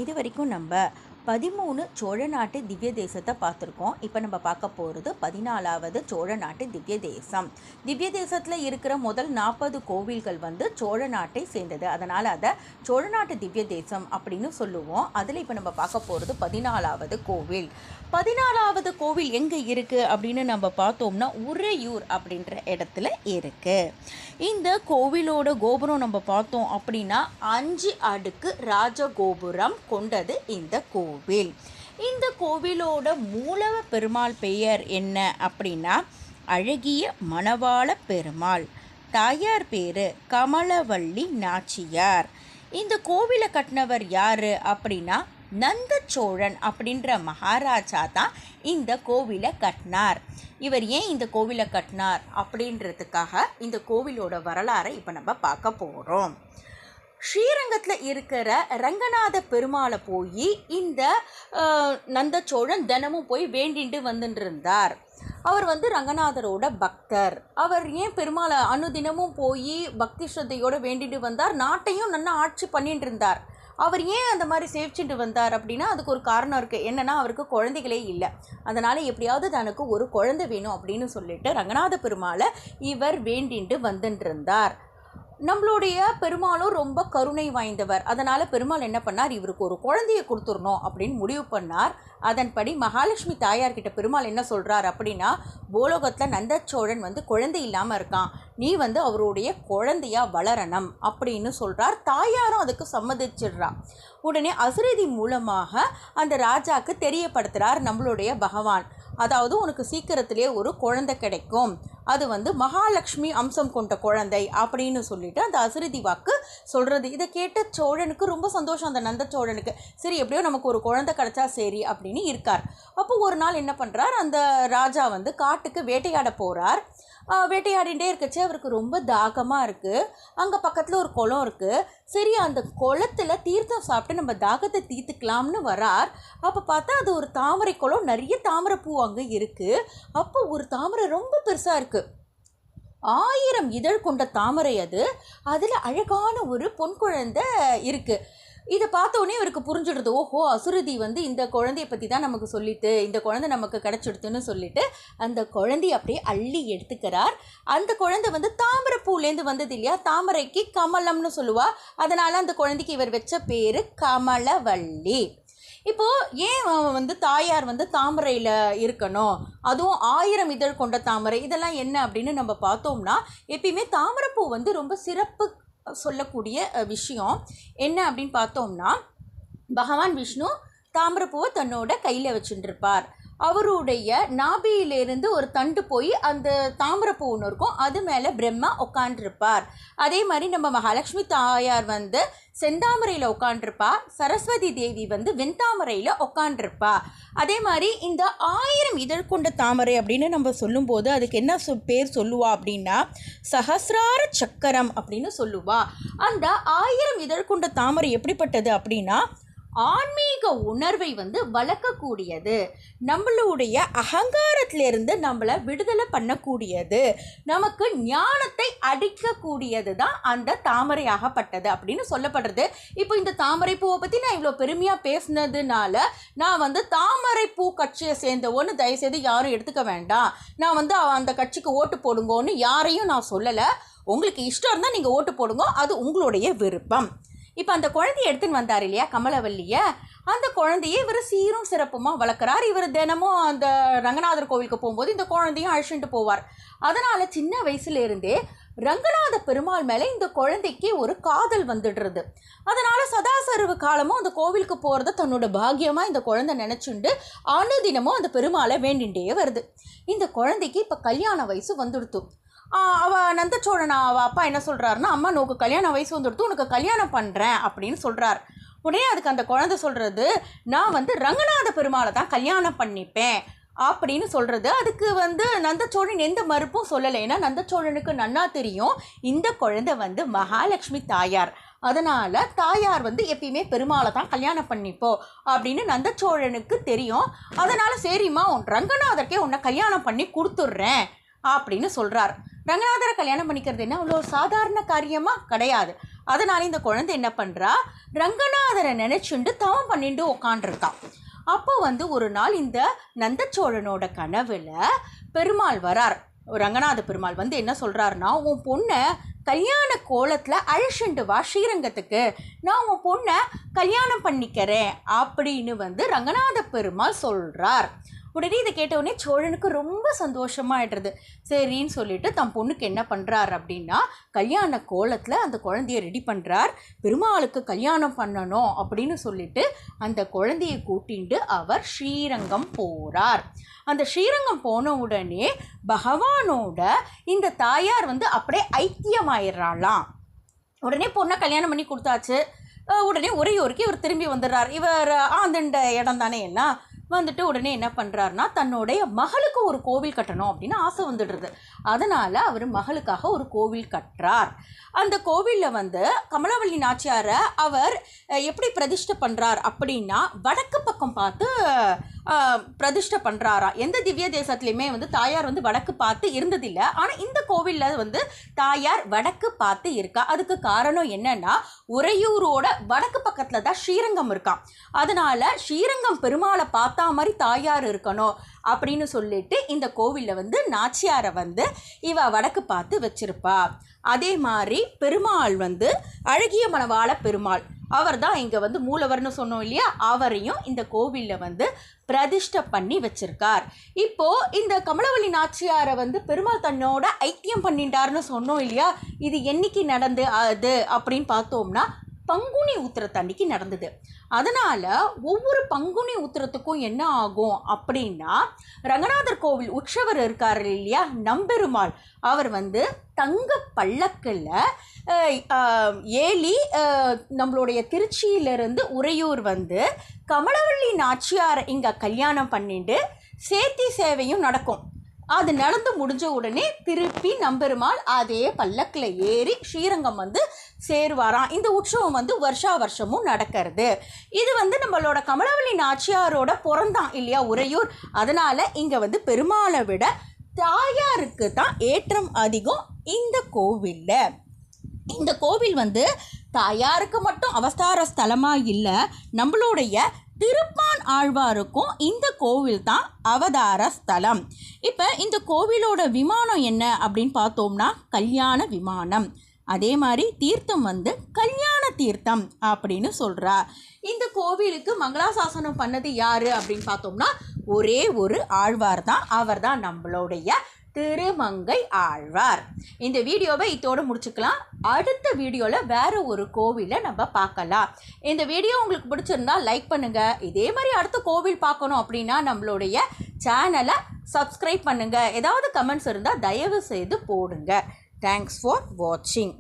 இது வரைக்கும் நம்ம 13 சோழ நாட்டு திவ்ய தேசத்தை பார்த்துருக்கோம். இப்போ நம்ம பார்க்க போகிறது 14வது சோழ நாட்டு திவ்ய தேசம். திவ்ய தேசத்தில் இருக்கிற முதல் 40 கோவில்கள் சோழ நாட்டை சேர்ந்தது. அதனால் அதை சோழ நாட்டு திவ்ய தேசம் அப்படின்னு சொல்லுவோம். அதில் இப்போ நம்ம பார்க்க போகிறது 14வது கோவில். 14வது கோவில் எங்கே இருக்குது அப்படின்னு நம்ம பார்த்தோம்னா உறையூர் அப்படின்ற இடத்துல இருக்குது. இந்த கோவிலோட கோபுரம் நம்ம பார்த்தோம் அப்படின்னா 5 அடுக்கு ராஜகோபுரம் கொண்டது இந்த கோவில். இந்த கோவிலோட மூலவ பெருமாள் பெயர் என்ன அப்படின்னா அழகிய மணவாள பெருமாள். தாயார் பேர் கமலவள்ளி நாச்சியார். இந்த கோவிலை கட்டினவர் யார் அப்படின்னா நந்த சோழன் அப்படின்ற மகாராஜா தான் இந்த கோவிலை கட்டினார். இவர் ஏன் இந்த கோவிலை கட்டினார் அப்படின்றதுக்காக இந்த கோவிலோட வரலாறை இப்போ நம்ம பார்க்க போகிறோம். ஸ்ரீரங்கத்தில் இருக்கிற ரங்கநாத பெருமாளை போய் இந்த நந்த சோழன் தினமும் போய் வேண்டிட்டு வந்துட்டு இருந்தார். அவர் ரங்கநாதரோட பக்தர். அவர் ஏன் பெருமாளை அனுதினமும் போய் பக்தி ஸ்ரத்தையோடு வேண்டிட்டு வந்தார், நாட்டையும் நல்லா ஆட்சி பண்ணிட்டு இருந்தார். அவர் ஏன் அந்த மாதிரி சேவிச்சுட்டு வந்தார் அப்படின்னா அதுக்கு ஒரு காரணம் இருக்குது. என்னென்னா அவருக்கு குழந்தைகளே இல்லை. அதனால் எப்படியாவது தனக்கு ஒரு குழந்தை வேணும் அப்படின்னு சொல்லிட்டு ரங்கநாத பெருமாளை இவர் வேண்டிட்டு வந்துட்டு இருந்தார். நம்மளுடைய பெருமாளும் ரொம்ப கருணை வாய்ந்தவர். அதனால் பெருமாள் என்ன பண்ணார், இவருக்கு ஒரு குழந்தையை கொடுத்துடணும் அப்படின்னு முடிவு பண்ணார். அதன்படி மகாலட்சுமி தாயார்கிட்ட பெருமாள் என்ன சொல்கிறார் அப்படின்னா, பூலோகத்தில் நந்தச்சோழன் குழந்தை இல்லாமல் இருக்கான், நீ அவருடைய குழந்தையா வளரணும் அப்படின்னு சொல்கிறார். தாயாரும் அதுக்கு சம்மதிச்சிடுறா. உடனே அசுரதி மூலமாக அந்த ராஜாவுக்கு தெரியப்படுத்துகிறார் நம்மளுடைய பகவான். அதாவது உனக்கு சீக்கிரத்திலே ஒரு குழந்தை கிடைக்கும், அது மகாலட்சுமி அம்சம் கொண்ட குழந்தை அப்படின்னு சொல்லிட்டு அந்த அசுரதி வாக்கு சொல்கிறது. இதை கேட்ட சோழனுக்கு ரொம்ப சந்தோஷம். அந்த நந்த சோழனுக்கு சரி எப்படியோ நமக்கு ஒரு குழந்தை கிடைச்சா சரி அப்படின்னு இருக்கார். அப்போ ஒரு நாள் என்ன பண்ணுறார், அந்த ராஜா காட்டுக்கு வேட்டையாட போகிறார். வேட்டையாடிகிட்டே இருக்கச்சு அவருக்கு ரொம்ப தாகமாக இருக்குது. அங்கே பக்கத்தில் ஒரு குளம் இருக்குது. சரி அந்த குளத்தில் தீர்த்தம் சாப்பிட்டு நம்ம தாகத்தை தீர்த்துக்கலாம்னு வரார். அப்போ பார்த்தா அது ஒரு தாமரை குளம், நிறைய தாமரை பூ அங்கே இருக்குது. அப்போ ஒரு தாமரை ரொம்ப பெருசாக இருக்குது, 1000 இதழ் கொண்ட தாமரை அது. அதில் அழகான ஒரு பொன் குழந்தை இருக்குது. இதை பார்த்தோன்னே இவருக்கு புரிஞ்சுடுது, ஓஹோ அசுரதி இந்த குழந்தைய பற்றி தான் நமக்கு சொல்லிட்டு இந்த குழந்தை நமக்கு கிடச்சிடுதுன்னு சொல்லிட்டு அந்த குழந்தைய அப்படியே அள்ளி எடுத்துக்கிறார். அந்த குழந்தை தாமரை பூலேருந்து வந்தது இல்லையா, தாமரைக்கு கமலம்னு சொல்லுவா. அதனால் அந்த குழந்தைக்கு இவர் வச்ச பேர் கமலவள்ளி. இப்போது ஏன் தாயார் தாமரையில் இருக்கணும், அதுவும் 1000 இதழ் கொண்ட தாமரை, இதெல்லாம் என்ன அப்படின்னு நம்ம பார்த்தோம்னா எப்பயுமே தாமரைப்பூ ரொம்ப சிறப்பு சொல்லக்கூடிய விஷயம் என்ன அப்படின்னு பார்த்தோம்னா, பகவான் விஷ்ணு தாமரைப்பூவை தன்னோட கையில் வச்சுட்டுருப்பார். அவருடைய நாபியிலிருந்து ஒரு தண்டு போய் அந்த தாமரைப்பூ ஒன்று இருக்கும், அது மேலே பிரம்மா உட்காண்டிருப்பார். அதே மாதிரி நம்ம மகாலட்சுமி தாயார் செந்தாமரையில் உட்காண்டிருப்பா, சரஸ்வதி தேவி வெண்தாமரையில் உட்காண்டிருப்பா. அதே மாதிரி இந்த 1000 இதழ் கொண்ட தாமரை அப்படின்னு நம்ம சொல்லும்போது அதுக்கு என்ன பேர் சொல்லுவா அப்படின்னா சஹஸ்ரார சக்கரம் அப்படின்னு சொல்லுவா. அந்த 1000 இதழ் கொண்ட தாமரை எப்படிப்பட்டது அப்படின்னா ஆன்மீக உணர்வை வளர்க்கக்கூடியது, நம்மளுடைய அகங்காரத்திலிருந்து நம்மளை விடுதலை பண்ணக்கூடியது, நமக்கு ஞானத்தை அடிக்கக்கூடியது தான் அந்த தாமரையாகப்பட்டது அப்படின்னு சொல்லப்படுறது. இப்போ இந்த தாமரை பூவை பற்றி நான் இவ்வளோ பெருமையாக பேசுனதுனால நான் தாமரை பூ கட்சியை சேர்ந்தவோன்னு தயவுசெய்து யாரும் எடுத்துக்க வேண்டாம். நான் அந்த கட்சிக்கு ஓட்டு போடுங்கன்னு யாரையும் நான் சொல்லலை. உங்களுக்கு இஷ்டம் இருந்தால் நீங்கள் ஓட்டு போடுங்க, அது உங்களுடைய விருப்பம். இப்போ அந்த குழந்தைய எடுத்துன்னு வந்தார் இல்லையா கமலவல்லியை, அந்த குழந்தையை இவர் சீரும் சிறப்புமாக வளர்க்குறார். இவர் தினமும் அந்த ரங்கநாதர் கோவிலுக்கு போகும்போது இந்த குழந்தையும் அழைச்சிட்டு போவார். அதனால் சின்ன வயசுலேருந்தே ரங்கநாத பெருமாள் மேலே இந்த குழந்தைக்கு ஒரு காதல் வந்துடுறது. அதனால் சதாசர்வ காலமும் அந்த கோவிலுக்கு போகிறத தன்னோட பாக்கியமாக இந்த குழந்தை நினச்சிண்டு அனுதினமும் அந்த பெருமாளை வேண்டிகிட்டே வருது. இந்த குழந்தைக்கு இப்போ கல்யாண வயசு வந்துடுத்து. நந்தச்சோழன் அவள் அப்பா என்ன சொல்கிறாருன்னா, அம்மா நோக்கு கல்யாண வயசு வந்துடுத்து, உனக்கு கல்யாணம் பண்ணுறேன் அப்படின்னு சொல்கிறார். உடனே அதுக்கு அந்த குழந்தை சொல்கிறது, நான் ரங்கநாத பெருமாளை தான் கல்யாணம் பண்ணிப்பேன் அப்படின்னு சொல்கிறது. அதுக்கு நந்தச்சோழன் எந்த மறுப்பும் சொல்லலை. ஏன்னா நந்தச்சோழனுக்கு நன்னா தெரியும் இந்த குழந்தை மகாலட்சுமி தாயார். அதனால் தாயார் எப்பயுமே பெருமாளை தான் கல்யாணம் பண்ணிப்போ அப்படின்னு நந்தச்சோழனுக்கு தெரியும். அதனால் சரிம்மா உன் ரங்கநாதருக்கே உன்னை கல்யாணம் பண்ணி கொடுத்துட்றேன் அப்படின்னு சொல்கிறார். ரங்கநாதரை கல்யாணம் பண்ணிக்கிறது என்ன அவ்வளோ சாதாரண காரியமாக கிடையாது. அதனால இந்த குழந்தை என்ன பண்ணுறா, ரங்கநாதரை நினச்சிண்டு தவம் பண்ணிட்டு உக்காண்டிருக்கான். அப்போ வந்து ஒரு நாள் இந்த நந்தச்சோழனோட கனவுல பெருமாள் வரார். ரங்கநாத பெருமாள் வந்து என்ன சொல்கிறாருன்னா, உன் பொண்ணை கல்யாண கோலத்தில் அழைச்சிண்டு வா ஸ்ரீரங்கத்துக்கு, நான் உன் பொண்ணை கல்யாணம் பண்ணிக்கிறேன் அப்படின்னு வந்து ரங்கநாத பெருமாள் சொல்கிறார். உடனே இதை கேட்டவுடனே சோழனுக்கு ரொம்ப சந்தோஷமாயிடுறது. சரின்னு சொல்லிட்டு தன் பொண்ணுக்கு என்ன பண்ணுறார் அப்படின்னா, கல்யாண கோலத்தில் அந்த குழந்தைய ரெடி பண்ணுறார். பெருமாளுக்கு கல்யாணம் பண்ணணும் அப்படின்னு சொல்லிட்டு அந்த குழந்தையை கூட்டிண்டு அவர் ஸ்ரீரங்கம் போகிறார். அந்த ஸ்ரீரங்கம் போன உடனே பகவானோட இந்த தாயார் வந்து அப்படியே ஐக்கியமாயிடுறாளாம். உடனே பொண்ணை கல்யாணம் பண்ணி கொடுத்தாச்சு. உடனே ஒரேயோருக்கு இவர் திரும்பி வந்துடுறார். இவர் ஆந்தண்ட இடம் தானே எல்லாம் வந்துட்டு உடனே என்ன பண்ணுறாருனா, தன்னுடைய மகளுக்கு ஒரு கோவில் கட்டணும் அப்படின்னு ஆசை வந்துடுறது. அதனால் அவர் மகளுக்காக ஒரு கோவில் கட்டுறார். அந்த கோவிலில் வந்து கமலவல்லி நாச்சியாரை அவர் எப்படி பிரதிஷ்டை பண்ணுறார் அப்படின்னா, வடக்கு பக்கம் பார்த்து பிரதிஷ்டை பண்ணுறாராம். எந்த திவ்ய தேசத்துலையுமே வந்து தாயார் வந்து வடக்கு பார்த்து இருந்ததில்லை. ஆனால் இந்த கோவிலில் வந்து தாயார் வடக்கு பார்த்து இருக்கா. அதுக்கு காரணம் என்னன்னா, உறையூரோட வடக்கு பக்கத்தில் தான் ஸ்ரீரங்கம் இருக்கான். அதனால் ஸ்ரீரங்கம் பெருமாளை பார்த்தா மாதிரி தாயார் இருக்கணும் அப்படின்னு சொல்லிட்டு இந்த கோவிலில் வந்து நாச்சியாரை வந்து இவ வடக்கு பார்த்து வச்சிருப்பா. அதே மாதிரி பெருமாள் வந்து அழகிய மணவாள பெருமாள், அவர் தான் இங்கே வந்து மூலவர்னு சொன்னோம் இல்லையா, அவரையும் இந்த கோவிலில் வந்து பிரதிஷ்டை பண்ணி வச்சிருக்கார். இப்போது இந்த கமலவல்லி நாச்சியாரை வந்து பெருமாள் தன்னோட ஐக்கியம் பண்ணிட்டார்னு சொன்னோம் இல்லையா, இது என்னைக்கு நடந்து அது அப்படின்னு பார்த்தோம்னா பங்குனி உத்திரத்தன்னைக்கு நடந்தது. அதனால் ஒவ்வொரு பங்குனி உத்திரத்துக்கும் என்ன ஆகும் அப்படின்னா, ரங்கநாதர் கோவில் உற்சவர் இருக்கார் இல்லையா நம்பெருமாள், அவர் வந்து தங்க பல்லக்கில் ஏலி நம்மளுடைய திருச்சியிலிருந்து உறையூர் வந்து கமலவல்லி நாச்சியார் இங்கே கல்யாணம் பண்ணிட்டு சேத்தி சேவையும் நடக்கும். அது நடந்து முடிஞ்ச உடனே திருப்பி நம்பெருமாள் அதே பல்லக்கில் ஏறி ஸ்ரீரங்கம் வந்து சேருவாராம். இந்த உற்சவம் வந்து வருஷா வருஷமும் நடக்கிறது. இது வந்து நம்மளோட கமலவல்லி நாச்சியாரோட பிறந்தான் இல்லையா உறையூர். அதனால் இங்கே வந்து பெருமாளை விட தாயாருக்கு தான் ஏற்றம் அதிகம் இந்த கோவிலில். இந்த கோவில் வந்து தாயாருக்கு மட்டும் அவதார ஸ்தலமாக இல்லை, நம்மளுடைய திருப்பான் ஆழ்வாருக்கும் இந்த கோவில் தான் அவதார ஸ்தலம். இப்போ இந்த கோவிலோட விமானம் என்ன அப்படின்னு பார்த்தோம்னா கல்யாண விமானம். அதே மாதிரி தீர்த்தம் வந்து கல்யாண தீர்த்தம் அப்படின்னு சொல்கிறா. இந்த கோவிலுக்கு மங்களாசாசனம் பண்ணது யார் அப்படின்னு பார்த்தோம்னா ஒரே ஒரு ஆழ்வார் தான், அவர் தான் நம்மளுடைய திருமங்கை ஆழ்வார். இந்த வீடியோவை இதோடு முடிச்சுக்கலாம். அடுத்த வீடியோவில் வேறு ஒரு கோவிலை நம்ம பார்க்கலாம். இந்த வீடியோ உங்களுக்கு பிடிச்சிருந்தா லைக் பண்ணுங்கள். இதே மாதிரி அடுத்த கோவில் பார்க்கணும் அப்படின்னா நம்மளுடைய சேனலை சப்ஸ்கிரைப் பண்ணுங்கள். ஏதாவது கமெண்ட்ஸ் இருந்தால் தயவு செய்து போடுங்க. தேங்க்ஸ் ஃபார் வாட்சிங்.